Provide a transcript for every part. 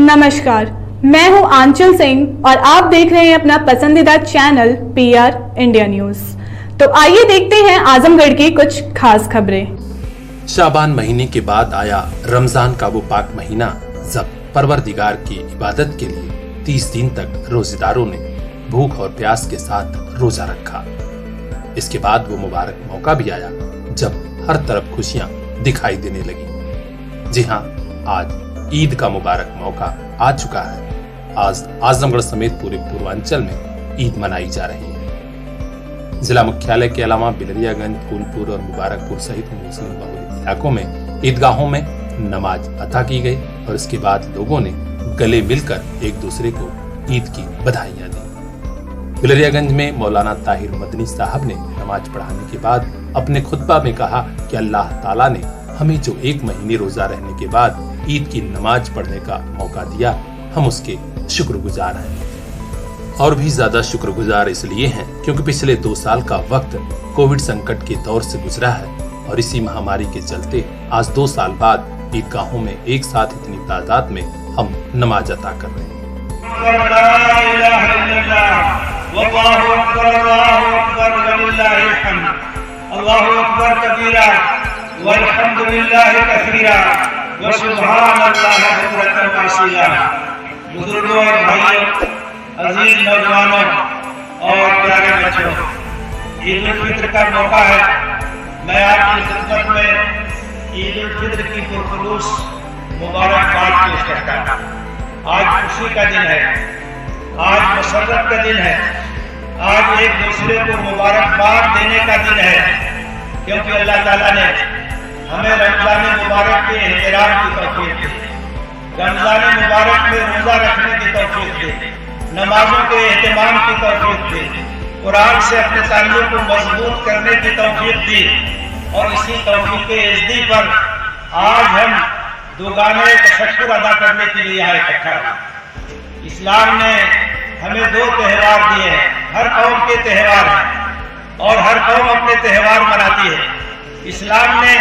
नमस्कार, मैं हूं आंचल सिंह और आप देख रहे हैं अपना पसंदीदा चैनल PR इंडिया न्यूज। तो आइए देखते हैं आजमगढ़ की कुछ खास खबरें। शाबान महीने के बाद आया रमजान का वो पाक महीना, जब परवरदिगार की इबादत के लिए 30 दिन तक रोजेदारों ने भूख और प्यास के साथ रोजा रखा। इसके बाद वो मुबारक मौका भी आया जब हर तरफ खुशियां दिखाई देने लगी। जी हाँ, आज ईद का मुबारक मौका आ चुका है। आज आजमगढ़ समेत पूरे पूर्वांचल में ईद मनाई जा रही है। जिला मुख्यालय के अलावा बिलरियागंज, फूलपुर और मुबारकपुर सहित मुस्लिम बहुल इलाकों में ईदगाहों में नमाज अता की गई और इसके बाद लोगों ने गले मिलकर एक दूसरे को ईद की बधाइयां दी। बिलरियागंज में मौलाना ताहिर मदनी साहब ने नमाज पढ़ाने के बाद अपने खुतबा में कहा कि अल्लाह ताला ने हमें जो एक महीने रोजा रहने के बाद ईद की नमाज पढ़ने का मौका दिया, हम उसके शुक्रगुजार हैं। और भी ज्यादा शुक्रगुजार इसलिए हैं क्योंकि पिछले 2 साल का वक्त कोविड संकट के दौर से गुजरा है और इसी महामारी के चलते आज 2 साल बाद ईदगाहों में एक साथ इतनी तादाद में हम नमाज अता कर रहे हैं। अल्लाहु अकबर कबीरा वल्हम्दुलिल्लाहि कसीरा व सुब्हानल्लाहि बुक्रतन व असीला। बुजुर्गों और भाइयों, अजीज नौजवानों और प्यारे बच्चों, ईद उल फित्र का मौका है। मैं आपकी खिदमत में ईद उल फित्र की पुरखुलूस मुबारकबाद पेश करता हूँ। आज खुशी का दिन है, आज मसरत का दिन है, आज एक दूसरे को मुबारकबाद देने का दिन है, क्योंकि अल्लाह ताला ने हमें रमजान मुबारक के एहतराम की तौफीक दी, रमजान मुबारक में रोजा रखने की तौफीक दी, नमाजों के एहतमाम की तौफीक दी, कुरान से अपने ताल्लुक को मजबूत करने की तौफीक दी। और इसी तौफीक के इज़्दी पर आज हम दुगाने तशक्कुर अदा करने के लिए यहाँ इकट्ठा हुए। इस्लाम ने हमें 2 त्यौहार दिए हैं। हर कौम के त्यौहार हैं और हर कौम अपने त्यौहार मनाती है। इस्लाम ने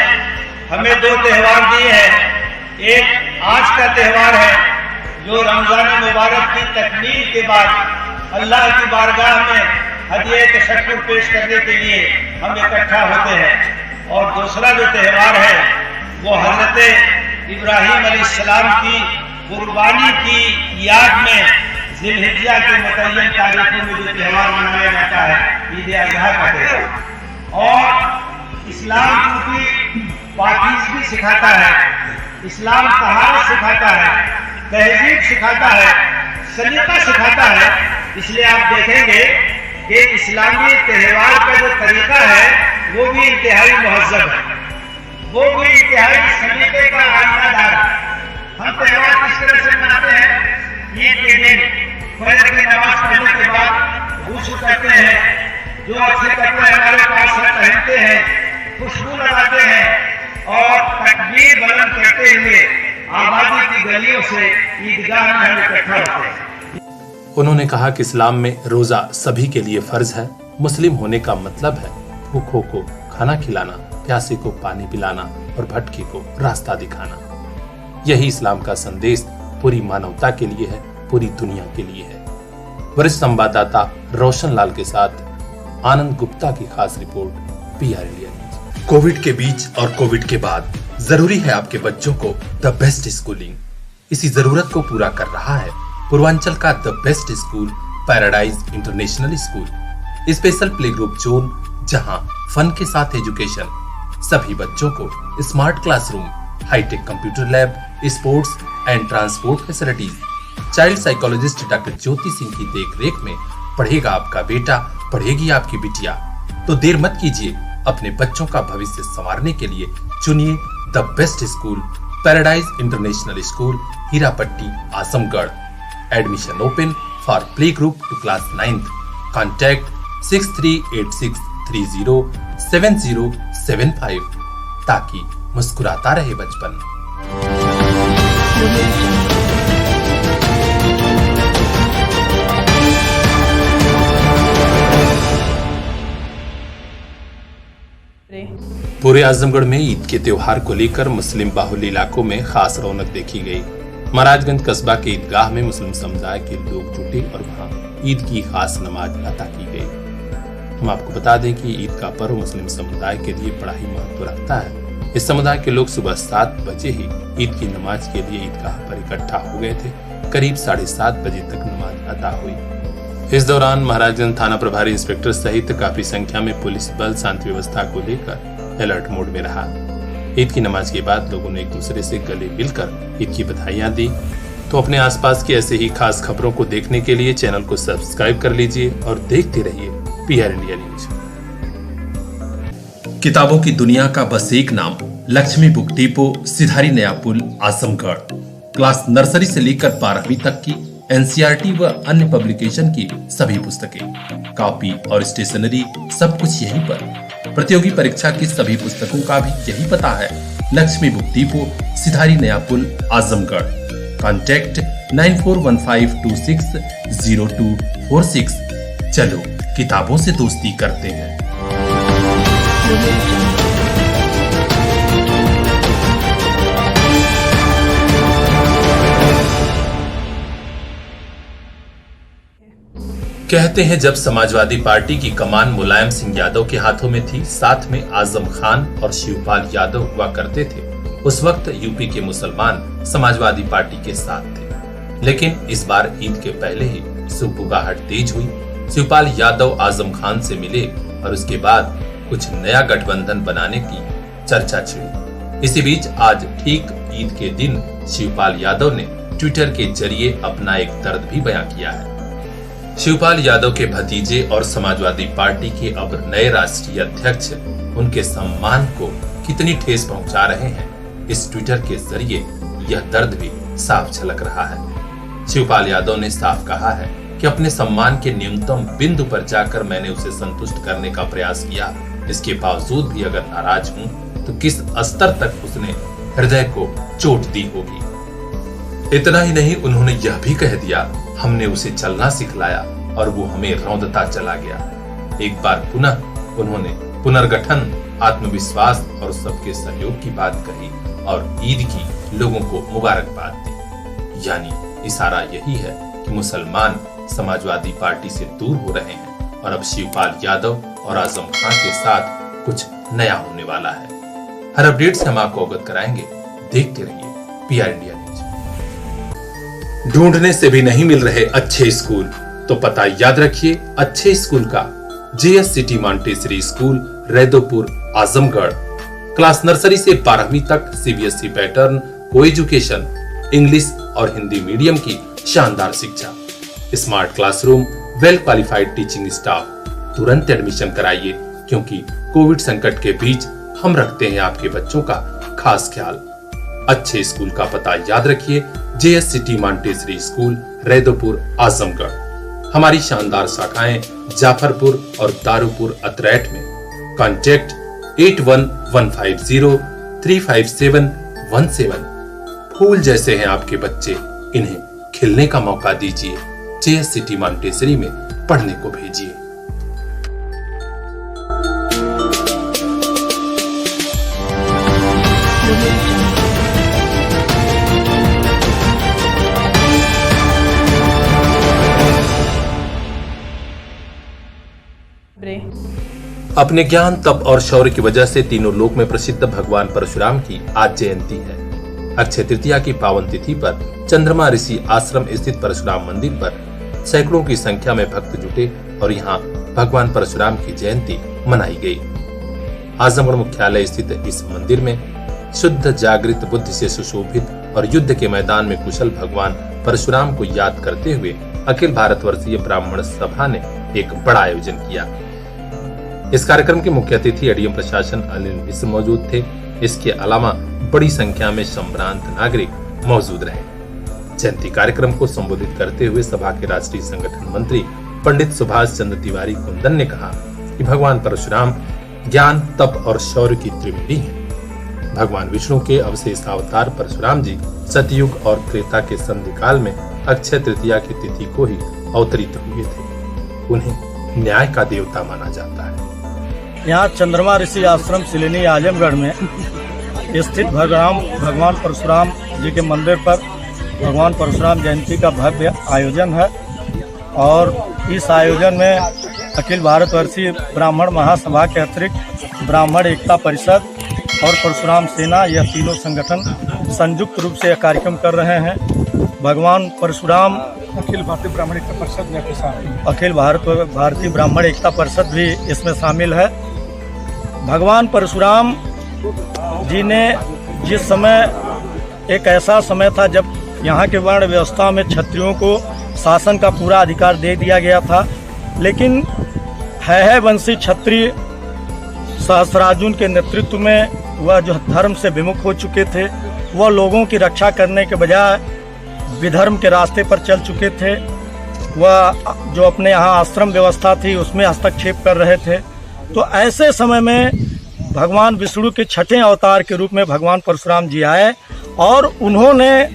हमें 2 त्यौहार दिए हैं। एक आज का त्यौहार है जो रमजान मुबारक की तकमील के बाद अल्लाह की बारगाह में हदिये तशक्कुर पेश करने के लिए हम इकट्ठा होते हैं। और दूसरा जो त्यौहार है वो हजरत इब्राहिम अलैहिस्सलाम की कुर्बानी की याद में जिलहिज्जा के मुतय्यन तारीखों में जो त्यौहार मनाया जाता है, ईद अज़हा का त्यौहार। और इस्लाम क्योंकि पाकीज़गी सिखाता है, इस्लाम तहारत सिखाता है, तहजीब सिखाता है, सलीका सिखाता है, इसलिए आप देखेंगे कि इस्लामी त्यौहार का जो तरीका है वो भी इंतहाई मुहज़्ज़ब है, वो भी इंतहाई सलीके का आईनादार है। हम त्यौहार किस तरह से मनाते हैं? ईद के दिन फजर की नमाज पढ़ने के बाद गुस्ल करते हैं, जो अच्छे कपड़े हमारे पास पहनते हैं, खुशबू लगाते हैं और तकबीर बुलंद करते हुए आबादी की गलियों से ईदगाह में हम इकट्ठा होते हैं। उन्होंने कहा कि इस्लाम में रोजा सभी के लिए फर्ज है। मुस्लिम होने का मतलब है भूखों को खाना खिलाना, प्यासे को पानी पिलाना और भटके को रास्ता दिखाना। यही इस्लाम का संदेश पूरी मानवता के लिए है, पूरी दुनिया के लिए है। वरिष्ठ संवाददाता रोशन लाल के साथ आनंद गुप्ता की खास report, PR India news. Covid के बीच और कोविड के बाद जरूरी है आपके बच्चों को द बेस्ट स्कूलिंग। इसी जरूरत को पूरा कर रहा है पूर्वांचल का the best school, paradise international school. Special play group zone, जहां फन के साथ एजुकेशन, सभी बच्चों को smart classroom, hi tech computer lab, sports and transport facilities. Child psychologist doctor Jyoti Singh की देखरेख में पढ़ेगा आपका बेटा, पढ़ेगी आपकी बिटिया। तो देर मत कीजिए, अपने बच्चों का भविष्य संवारने के लिए चुनिए the best school, paradise international school, Hirapatti, Azamgarh. Admission open for play group to class 9th। Contact 6386307075 ताकि मुस्कुराता रहे बचपन। पूरे आजमगढ़ में ईद के त्योहार को लेकर मुस्लिम बाहुल्य इलाकों में खास रौनक देखी गई। महाराजगंज कस्बा के ईदगाह में मुस्लिम समुदाय के लोग जुटे और वहां ईद की खास नमाज अता की गई। हम आपको बता दें कि ईद का पर्व मुस्लिम समुदाय के लिए बड़ा ही महत्व रखता है। इस समुदाय के लोग सुबह 7 बजे ही ईद की नमाज के लिए ईदगाह पर इकट्ठा हो गए थे। करीब 7:30 बजे तक नमाज अता हुई। इस दौरान महाराजगंज थाना प्रभारी इंस्पेक्टर सहित काफी संख्या में पुलिस बल शांति व्यवस्था को लेकर अलर्ट मोड में रहा। ईद की नमाज के बाद लोगों ने एक दूसरे से गले मिलकर ईद की बधाइयां दी। तो अपने आसपास की ऐसे ही खास खबरों को देखने के लिए चैनल को सब्सक्राइब कर लीजिए और देखते रहिए पीआर इंडिया न्यूज। किताबों की दुनिया का बस एक नाम, लक्ष्मी बुक डिपो, सिधारी नया पुल, आजमगढ़। क्लास नर्सरी से लेकर 12वीं तक की एनसीईआरटी व अन्य पब्लिकेशन की सभी पुस्तकें, कॉपी और स्टेशनरी सब कुछ यहीं पर। प्रतियोगी परीक्षा की सभी पुस्तकों का भी यही पता है, लक्ष्मी बुक डिपो, सिधारी नया पुल, आजमगढ़। कॉन्टैक्ट 9415260246। चलो किताबों से दोस्ती करते हैं। कहते हैं जब समाजवादी पार्टी की कमान मुलायम सिंह यादव के हाथों में थी, साथ में आजम खान और शिवपाल यादव हुआ करते थे, उस वक्त यूपी के मुसलमान समाजवादी पार्टी के साथ थे। लेकिन इस बार ईद के पहले ही सुबुगाहट तेज हुई। शिवपाल यादव आजम खान से मिले और उसके बाद कुछ नया गठबंधन बनाने की चर्चा छिड़ी। इसी बीच आज ठीक ईद के दिन शिवपाल यादव ने ट्विटर के जरिए अपना एक दर्द भी बयां किया है। शिवपाल यादव के भतीजे और समाजवादी पार्टी के अब नए राष्ट्रीय अध्यक्ष उनके सम्मान को कितनी ठेस पहुंचा रहे हैं, इस ट्विटर के जरिए यह दर्द भी साफ झलक रहा है। शिवपाल यादव ने साफ कहा है कि अपने सम्मान के न्यूनतम बिंदु पर जाकर मैंने उसे संतुष्ट करने का प्रयास किया। इसके बावजूद भी अगर नाराज हूं तो किस स्तर तक उसने हृदय को चोट दी होगी। इतना ही नहीं, उन्होंने यह भी कह दिया, हमने उसे चलना सिखलाया और वो हमें रौंदता चला गया। एक बार पुनः उन्होंने पुनर्गठन, आत्मविश्वास और सबके सहयोग की बात कही और ईद की लोगों को मुबारकबाद दी। यानी इशारा यही है कि मुसलमान समाजवादी पार्टी से दूर हो रहे हैं और अब शिवपाल यादव और आजम खान के साथ कुछ नया होने वाला है। हर अपडेट से हम आपको अवगत कराएंगे। देखते रहिए पीआर इंडिया न्यूज। ढूंढने से भी नहीं मिल रहे अच्छे स्कूल तो पता याद रखिए अच्छे स्कूल का। JS city Montessori school, Raidopur, Azamgarh. Class nursery से 12वीं तक सीबीएसई पैटर्न, को एजुकेशन, इंग्लिश और हिंदी मीडियम की शानदार शिक्षा, smart classroom, well qualified teaching staff. तुरंत एडमिशन कराइए क्योंकि कोविड संकट के बीच हम रखते हैं आपके बच्चों का खास ख्याल। अच्छे स्कूल का पता याद रखिए, JS city Montessori school, Raidopur, Azamgarh. हमारी शानदार शाखाएं जाफरपुर और दारूपुर अतरैट में। कॉन्टैक्ट 8115035717। फूल जैसे हैं आपके बच्चे, इन्हें खिलने का मौका दीजिए। जेएस सिटी मॉन्टेसरी में पढ़ने को भेजिए। अपने ज्ञान, तप और शौर्य की वजह से तीनों लोक में प्रसिद्ध भगवान परशुराम की आज जयंती है। अक्षय तृतीया की पावन तिथि पर चंद्रमा ऋषि आश्रम स्थित परशुराम मंदिर पर सैकड़ों की संख्या में भक्त जुटे और यहाँ भगवान परशुराम की जयंती मनाई गई। आजमगढ़ मुख्यालय स्थित इस मंदिर में शुद्ध जागृत बुद्धि से सुशोभित और युद्ध के मैदान में कुशल भगवान परशुराम को याद करते हुए अखिल भारतवर्षीय ब्राह्मण सभा ने एक बड़ा आयोजन किया। इस कार्यक्रम के मुख्य अतिथि एडीएम प्रशासन अनिल मिश्र मौजूद थे। इसके अलावा बड़ी संख्या में संभ्रांत नागरिक मौजूद रहे। जयंती कार्यक्रम को संबोधित करते हुए सभा के राष्ट्रीय संगठन मंत्री पंडित सुभाष चंद्र तिवारी कुंदन ने कहा कि भगवान परशुराम ज्ञान, तप और शौर्य की त्रिवेणी है। भगवान विष्णु के अवशेष अवतार परशुराम जी सतयुग और त्रेता के संधिकाल में अक्षय तृतीया की तिथि को ही अवतरित हुए थे। उन्हें न्याय का देवता माना जाता है। यहाँ चंद्रमा ऋषि आश्रम सिलेनी आजमगढ़ में स्थित भगवान परशुराम जी के मंदिर पर भगवान परशुराम जयंती का भव्य आयोजन है और इस आयोजन में अखिल भारतवर्षीय ब्राह्मण महासभा के अतिरिक्त ब्राह्मण एकता परिषद और परशुराम सेना, यह तीनों संगठन संयुक्त रूप से यह कार्यक्रम कर रहे हैं। भगवान परशुराम अखिल भारतीय ब्राह्मण एकता परिषद अखिल भारतीय ब्राह्मण एकता परिषद भी इसमें शामिल है। भगवान परशुराम जी ने जिस समय, एक ऐसा समय था जब यहाँ के वर्ण व्यवस्था में क्षत्रियों को शासन का पूरा अधिकार दे दिया गया था, लेकिन है वंशी क्षत्रिय सहस्रार्जुन के नेतृत्व में वह जो धर्म से विमुख हो चुके थे, वह लोगों की रक्षा करने के बजाय विधर्म के रास्ते पर चल चुके थे। वह जो अपने यहाँ आश्रम व्यवस्था थी उसमें हस्तक्षेप कर रहे थे। तो ऐसे समय में भगवान विष्णु के छठे अवतार के रूप में भगवान परशुराम जी आए और उन्होंने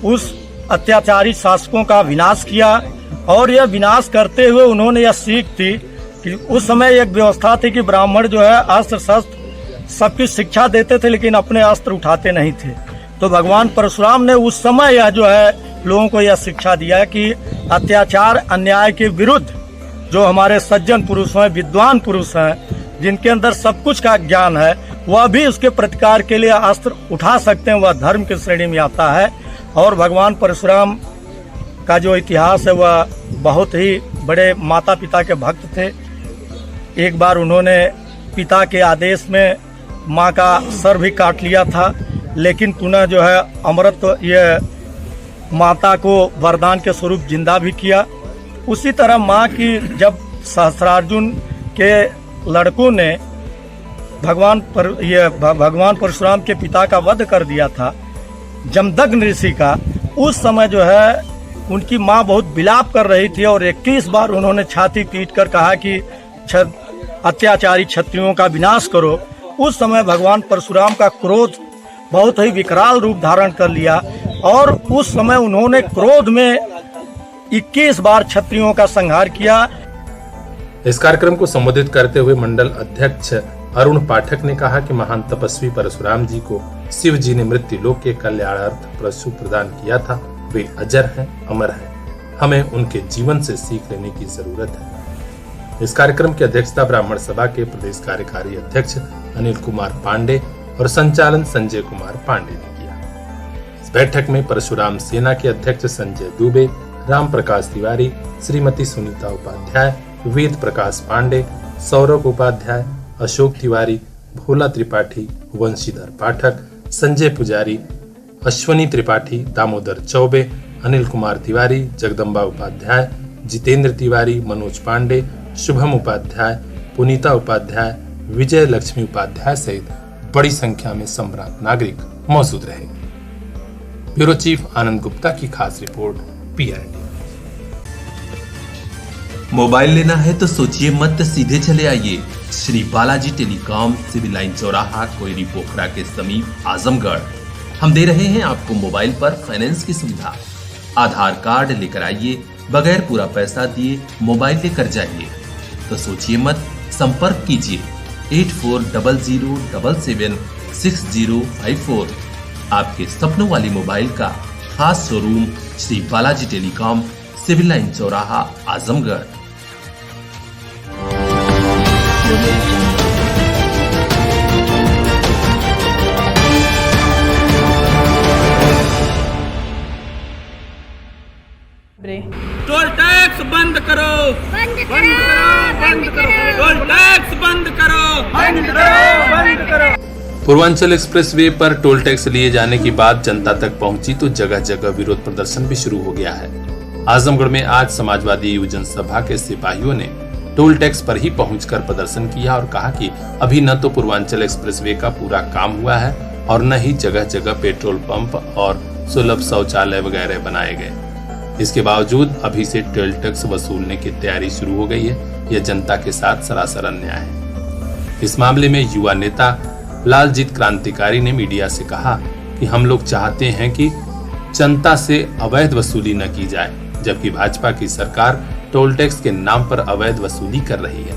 उस अत्याचारी शासकों का विनाश किया। और यह विनाश करते हुए उन्होंने यह सीख थी कि उस समय एक व्यवस्था थी कि ब्राह्मण जो है अस्त्र शस्त्र सबकी शिक्षा देते थे, लेकिन अपने अस्त्र उठाते नहीं थे। तो भगवान परशुराम ने उस समय यह जो है लोगों को यह शिक्षा दिया कि अत्याचार अन्याय के विरुद्ध जो हमारे सज्जन पुरुष हैं, विद्वान पुरुष हैं, जिनके अंदर सब कुछ का ज्ञान है, वह भी उसके प्रतिकार के लिए अस्त्र उठा सकते हैं। वह धर्म की श्रेणी में आता है। और भगवान परशुराम का जो इतिहास है वह बहुत ही बड़े माता पिता के भक्त थे। एक बार उन्होंने पिता के आदेश में माँ का सर भी काट लिया था, लेकिन पुनः जो है अमृत ये माता को वरदान के स्वरूप जिंदा भी किया। उसी तरह माँ की जब सहस्रार्जुन के लड़कों ने भगवान परशुराम के पिता का वध कर दिया था, जमदग्नि ऋषि का, उस समय जो है उनकी माँ बहुत विलाप कर रही थी और 21 बार उन्होंने छाती पीट कर कहा कि अत्याचारी क्षत्रियों का विनाश करो। उस समय भगवान परशुराम का क्रोध बहुत ही विकराल रूप धारण कर लिया और उस समय उन्होंने क्रोध में 21 बार क्षत्रियों का संहार किया। इस कार्यक्रम को संबोधित करते हुए मंडल अध्यक्ष अरुण पाठक ने कहा कि महान तपस्वी परशुराम जी को शिव जी ने मृत्यु लोक के कल्याणार्थ परशु प्रदान किया था। वे अजर हैं, अमर हैं। हमें उनके जीवन से सीख लेने की जरूरत है। इस कार्यक्रम की अध्यक्षता ब्राह्मण सभा के प्रदेश कार्यकारी अध्यक्ष अनिल कुमार पांडे और संचालन संजय कुमार पांडे ने किया। इस बैठक में परशुराम सेना के अध्यक्ष संजय दुबे, राम प्रकाश तिवारी, श्रीमती सुनीता उपाध्याय, वेद प्रकाश पांडे, सौरभ उपाध्याय, अशोक तिवारी, भोला त्रिपाठी, वंशीधर पाठक, संजय पुजारी, अश्वनी त्रिपाठी, दामोदर चौबे, अनिल कुमार तिवारी, जगदम्बा उपाध्याय, जितेंद्र तिवारी, मनोज पांडे, शुभम उपाध्याय, पुनीता उपाध्याय, विजय लक्ष्मी उपाध्याय सहित बड़ी संख्या में सम्राट नागरिक मौजूद रहे। ब्यूरो चीफ आनंद गुप्ता की खास रिपोर्ट, PR इंडिया। मोबाइल लेना है तो सोचिए मत, सीधे चले आइए Shri Balaji telecom, civil line चौराहा, कोयरी पोखरा के समीप, आजमगढ़। हम दे रहे हैं आपको मोबाइल पर फाइनेंस की सुविधा। आधार कार्ड लेकर आइए, बगैर पूरा पैसा दिए मोबाइल लेकर जाइए। तो सोचिए मत, संपर्क कीजिए 8400776054। आपके सपनों वाली मोबाइल का खास showroom Shri Balaji telecom, civil line चौराहा, आजमगढ़। टोल टैक्स बंद करो, बंद करो, बंद करो, टोल टैक्स बंद करो, बंद करो, बंद करो। पूर्वांचल एक्सप्रेसवे पर टोल टैक्स लिए जाने की बात जनता तक पहुंची तो जगह जगह विरोध प्रदर्शन भी शुरू हो गया है। आजमगढ़ में आज समाजवादी युवजन सभा के सिपाहियों ने टोल टैक्स पर ही पहुंचकर प्रदर्शन किया और कहा कि अभी न तो पूर्वांचल एक्सप्रेसवे का पूरा काम हुआ है और न ही जगह जगह पेट्रोल पंप और सुलभ शौचालय वगैरह बनाए गए। इसके बावजूद अभी से टोल टैक्स वसूलने की तैयारी शुरू हो गई है। यह जनता के साथ सरासर अन्याय है। इस मामले में युवा नेता लालजीत क्रांतिकारी ने मीडिया से कहा कि हम लोग चाहते हैं कि जनता से अवैध वसूली न की जाए, जबकि भाजपा की सरकार टोल टैक्स के नाम पर अवैध वसूली कर रही है।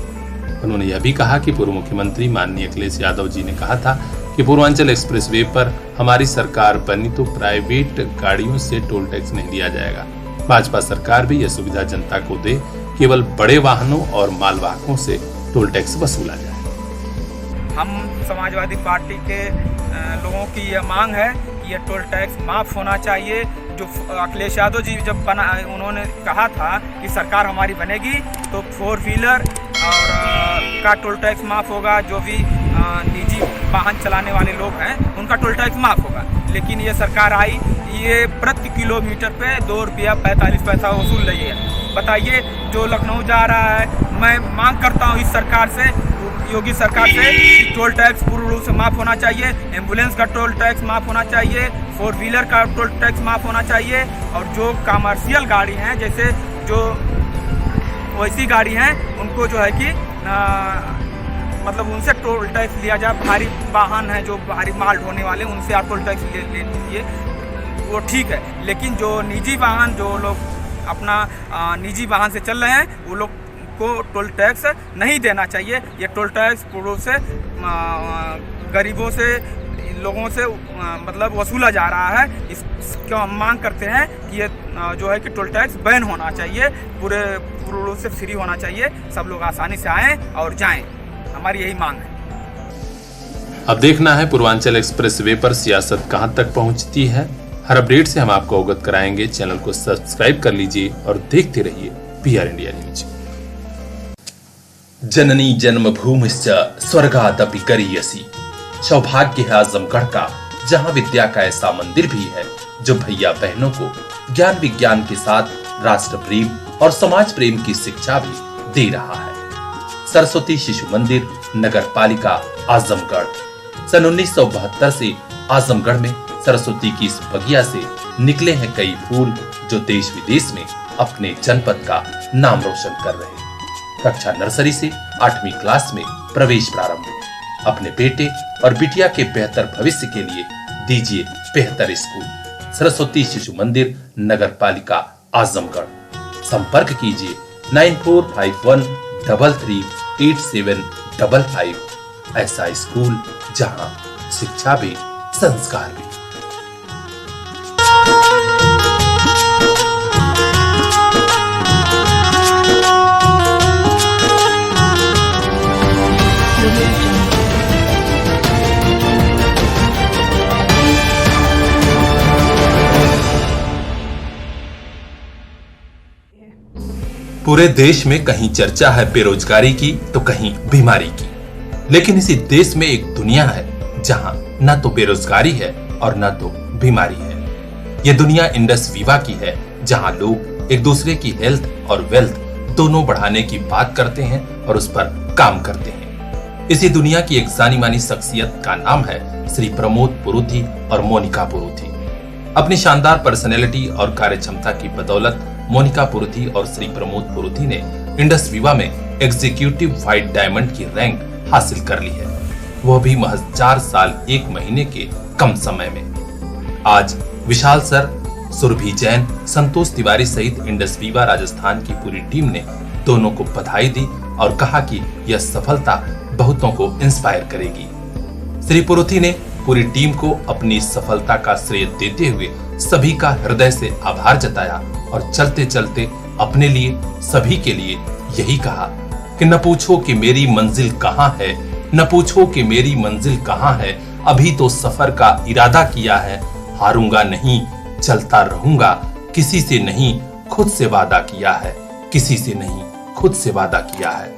उन्होंने यह भी कहा कि पूर्व मुख्यमंत्री माननीय अखिलेश यादव जी ने कहा था कि पूर्वांचल एक्सप्रेसवे पर हमारी सरकार बनी तो प्राइवेट गाड़ियों से टोल टैक्स नहीं लिया जाएगा। भाजपा सरकार भी यह सुविधा जनता को दे, केवल बड़े वाहनों और मालवाहकों से टोल टैक्स वसूला जाए। हम समाजवादी पार्टी के लोगों की यह मांग है कि यह टोल टैक्स माफ़ होना चाहिए। जो अखिलेश यादव जी जब उन्होंने कहा था कि सरकार हमारी बनेगी तो 4 व्हीलर और का टोल टैक्स माफ़ होगा, जो भी निजी वाहन चलाने वाले लोग हैं उनका टोल टैक्स माफ़ होगा। लेकिन ये सरकार आई, ये प्रति किलोमीटर पे 2 रुपया 45 पैसा वसूल रही है। बताइए, जो लखनऊ जा रहा है, मैं मांग करता हूँ इस सरकार से, योगी सरकार से, टोल टैक्स पूर्ण रूप से माफ़ होना चाहिए। एम्बुलेंस का टोल टैक्स माफ़ होना चाहिए, 4 व्हीलर का टोल टैक्स माफ़ होना चाहिए। और जो कमर्शियल गाड़ी हैं, जैसे जो वैसी गाड़ी हैं, उनको जो है कि मतलब उनसे टोल टैक्स लिया जाए। भारी वाहन हैं जो भारी माल ढोने वाले, उनसे आप टोल टैक्स ले लीजिए, वो ठीक है। लेकिन जो निजी वाहन, जो लोग अपना निजी वाहन से चल रहे हैं, वो लोग को टोल टैक्स नहीं देना चाहिए। ये टोल टैक्स पूर्ण रूप से गरीबों से, लोगों से मतलब वसूला जा रहा है। इसको हम मांग करते हैं कि ये जो है कि टोल टैक्स बैन होना चाहिए, पूर्ण रूप से फ्री होना चाहिए, सब लोग आसानी से आएँ और जाएं। हमारी यही मांग है। अब देखना है पूर्वांचल एक्सप्रेसवे पर सियासत कहां तक पहुंचती है। हर अपडेट से हम आपको अवगत कराएंगे। चैनल को सब्सक्राइब कर लीजिए और देखते रहिए PR इंडिया न्यूज। जननी जन्मभूमिश्च स्वर्गादपि गरीयसी। सौभाग्य है आजमगढ़ का, जहां विद्या का ऐसा मंदिर भी है जो भैया बहनों को ज्ञान विज्ञान के साथ राष्ट्र प्रेम और समाज प्रेम की शिक्षा भी दे रहा है। सरस्वती शिशु मंदिर, नगर पालिका आजमगढ़। सन 1972 से आजमगढ़ में सरस्वती की इस बगिया से निकले हैं कई फूल जो देश विदेश में अपने जनपद का नाम रोशन कर रहे हैं। कक्षा नर्सरी से 8वीं क्लास में प्रवेश प्रारंभ। अपने बेटे और बिटिया के बेहतर भविष्य के लिए दीजिए बेहतर स्कूल। सरस्वती शिशु मंदिर, नगर पालिका आजमगढ़। संपर्क कीजिए 9451338755। ऐसा स्कूल जहां शिक्षा भी संस्कार भी। पूरे देश में कहीं चर्चा है बेरोजगारी की तो कहीं बीमारी की, लेकिन इसी देश में एक दुनिया है जहां न तो बेरोजगारी है और न तो बीमारी है। यह दुनिया इंडस वीवा की है, जहां लोग एक दूसरे की हेल्थ और वेल्थ दोनों बढ़ाने की बात करते हैं और उस पर काम करते हैं। इसी दुनिया की एक जानी मानी शख्सियत का नाम है श्री प्रमोद पुरुथी और मोनिका पुरुथी। अपनी शानदार पर्सनैलिटी और कार्यक्षमता की बदौलत मोनिका पुरुथी और श्री प्रमोद पुरुथी ने इंडस वीवा में एग्जीक्यूटिव व्हाइट डायमंड की रैंक हासिल कर ली है, वह भी महज 4 साल 1 महीने के कम समय में। आज विशाल सर, सुरभि जैन, संतोष तिवारी सहित इंडस वीवा राजस्थान की पूरी टीम ने दोनों को बधाई दी और कहा कि यह सफलता बहुतों को इंस्पायर करेगी। श्री पुरुथी ने पूरी टीम को अपनी सफलता का श्रेय देते हुए सभी का हृदय से आभार जताया और चलते चलते अपने लिए, सभी के लिए यही कहा कि न पूछो कि मेरी मंजिल कहाँ है, न पूछो कि मेरी मंजिल कहाँ है, अभी तो सफर का इरादा किया है, हारूंगा नहीं, चलता रहूंगा, किसी से नहीं खुद से वादा किया है, किसी से नहीं खुद से वादा किया है।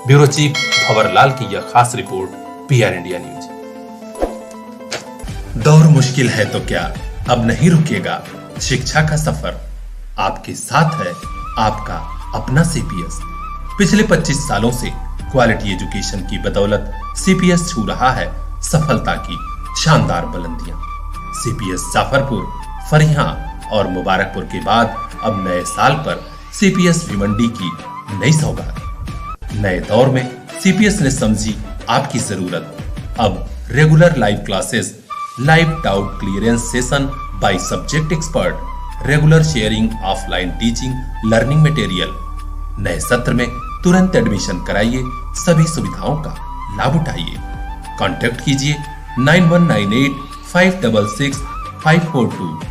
ब्यूरो चीफ भंवरलाल की यह खास रिपोर्ट PR इंडिया न्यूज। दौर मुश्किल है तो क्या, अब नहीं रुकेगा शिक्षा का सफर। आपके साथ है आपका अपना CPS। पिछले 25 सालों से क्वालिटी एजुकेशन की बदौलत CPS छू रहा है सफलता की शानदार बुलंदियां। CPS जाफरपुर, फरिया और मुबारकपुर के बाद अब नए साल पर CPS भिवंडी की नई सौगात। नए दौर में CPS ने समझी आपकी जरूरत। अब regular live classes, live doubt clearance session by subject expert, regular sharing offline teaching learning material. नए सत्र में तुरंत एडमिशन कराइए, सभी सुविधाओं का लाभ उठाइए। कॉन्टैक्ट कीजिए 9198566542।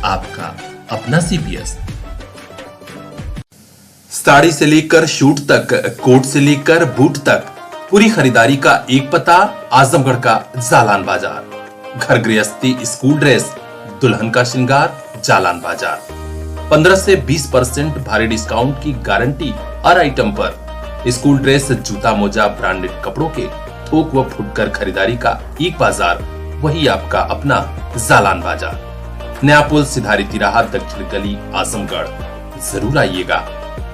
आपका अपना CPS। साड़ी से लेकर शूट तक, कोट से लेकर बूट तक, पूरी खरीदारी का एक पता, आजमगढ़ का जालान बाजार। घर गृहस्थी, स्कूल ड्रेस, दुल्हन का श्रृंगार, जालान बाजार। 15 से 20% भारी डिस्काउंट की गारंटी हर आइटम पर। स्कूल ड्रेस, जूता मोजा, ब्रांडेड कपड़ों के थोक व फुटकर खरीदारी का एक बाजार, वही आपका अपना जालान बाजार। नया पुल, सिधारी तिराहा, दक्षिण गली, आजमगढ़। जरूर आइएगा।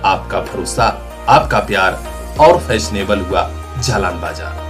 आपका भरोसा, आपका प्यार और फैशनेबल हुआ जालान बाजार।